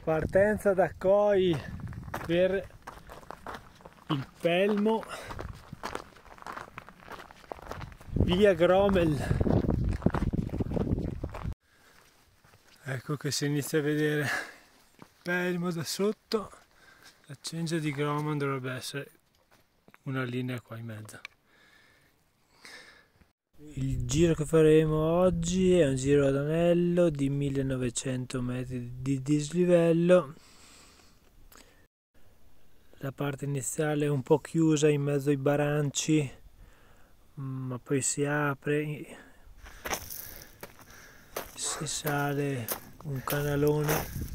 Partenza da Coi per il Pelmo, via Gromel. Ecco che si inizia a vedere il Pelmo da sotto. La cengia di Gromel dovrebbe essere una linea qua in mezzo. Il giro che faremo oggi è un giro ad anello di 1900 metri di dislivello. La parte iniziale è un po' chiusa in mezzo ai baranci, ma poi si apre, si sale un canalone.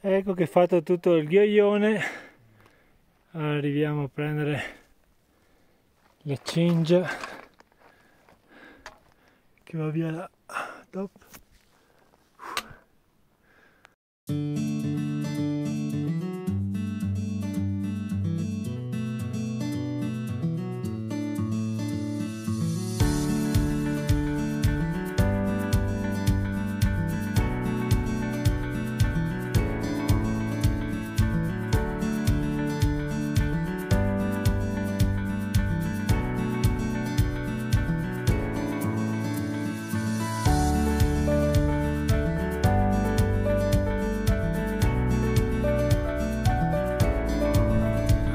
Ecco che fatto tutto il ghiaione, arriviamo a prendere la cingia che va via là. Top.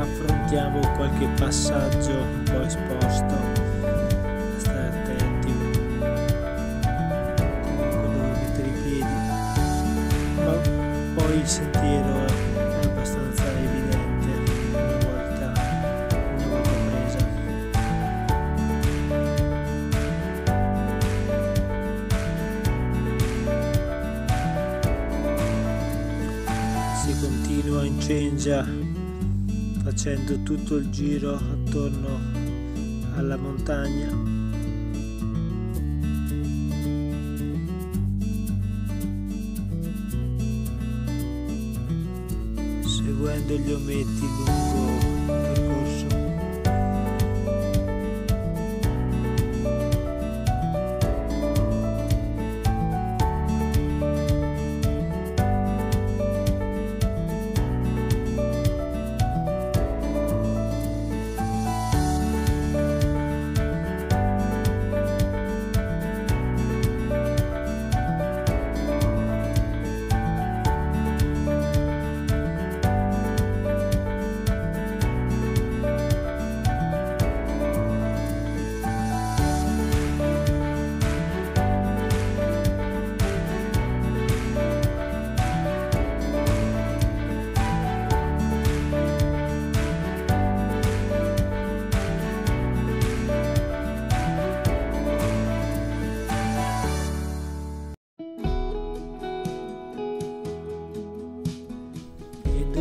Affrontiamo qualche passaggio un po' esposto, stare attenti comunque dove mettere i piedi, ma poi il sentiero è abbastanza evidente una volta presa. Si continua in cengia facendo tutto il giro attorno alla montagna. Seguendo gli ometti lungo il percorso.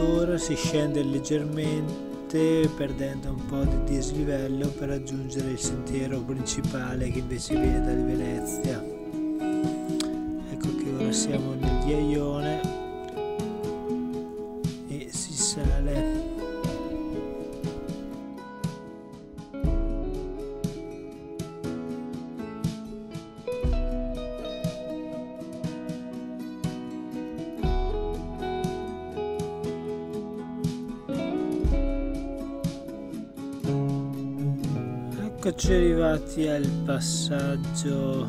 Ora si scende leggermente perdendo un po' di dislivello per raggiungere il sentiero principale che invece viene da Venezia. Ecco che ora siamo nel ghiaione e si sale. Eccoci arrivati al passaggio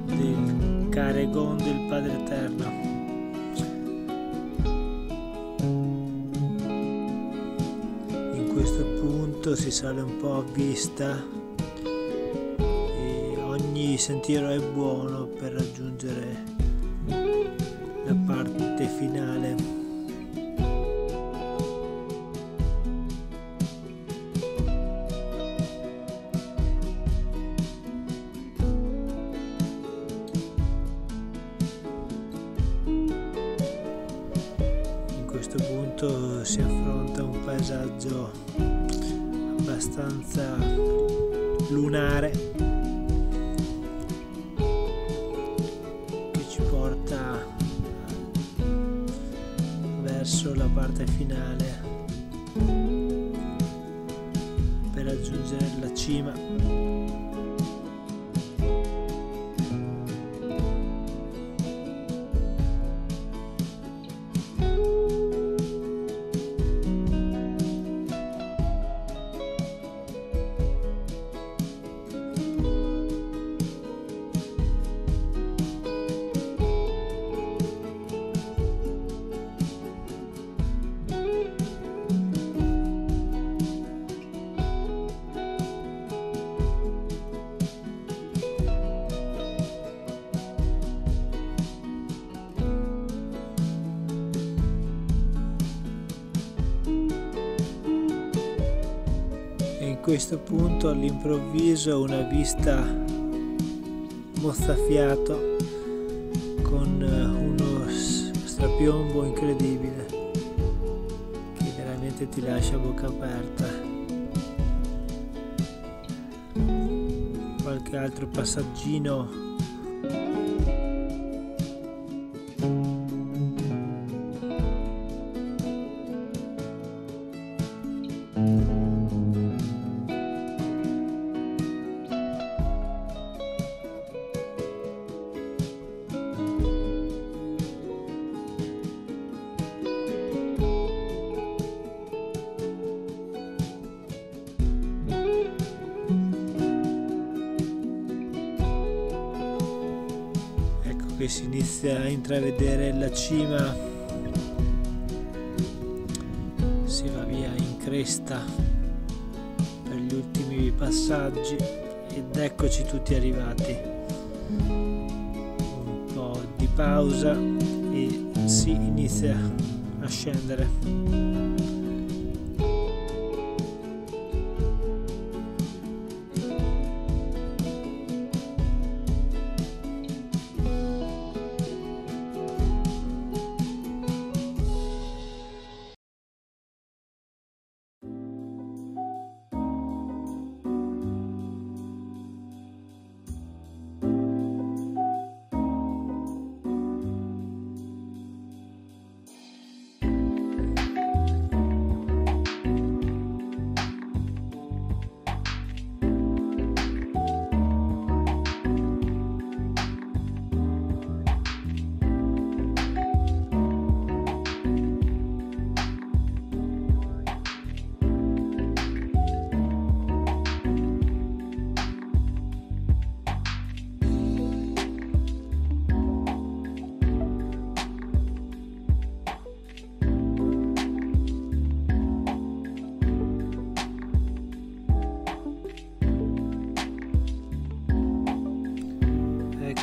del Caregon del Padre Eterno. In questo punto si sale un po' a vista e ogni sentiero è buono per raggiungere la parte finale. A questo punto si affronta un paesaggio abbastanza lunare che ci porta verso la parte finale. raggiungere la cima. In questo punto all'improvviso una vista mozzafiato con uno strapiombo incredibile che veramente ti lascia a bocca aperta. Qualche altro passaggino che si inizia a intravedere la cima, si va via in cresta per gli ultimi passaggi ed eccoci tutti arrivati. Un po' di pausa e si inizia a scendere.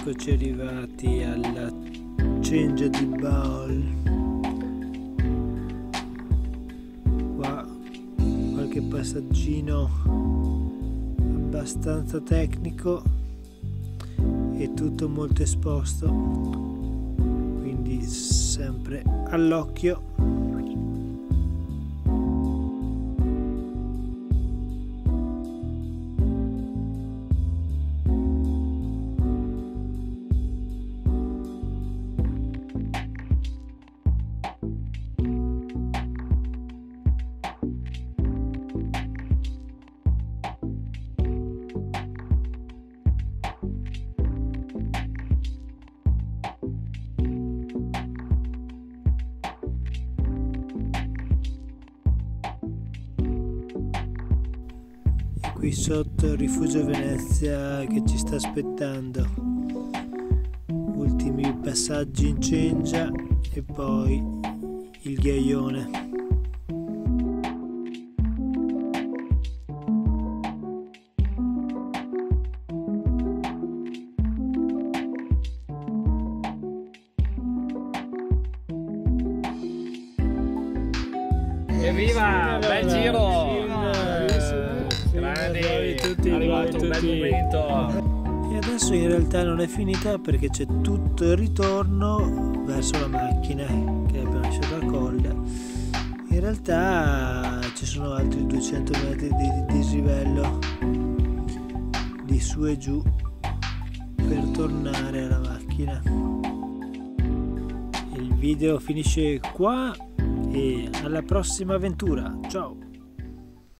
Eccoci arrivati alla Change di Bowl. Qua qualche passaggino abbastanza tecnico e tutto molto esposto, quindi sempre all'occhio. Qui sotto il rifugio Venezia che ci sta aspettando, ultimi passaggi in cengia e poi il ghiaione. Evviva! Bel giro! Grandi! Tutti, è arrivato un bel momento! E adesso in realtà non è finita perché c'è tutto il ritorno verso la macchina che abbiamo lasciato a colla. In realtà ci sono altri 200 metri di dislivello di su e giù per tornare alla macchina. Il video finisce qua e alla prossima avventura, ciao!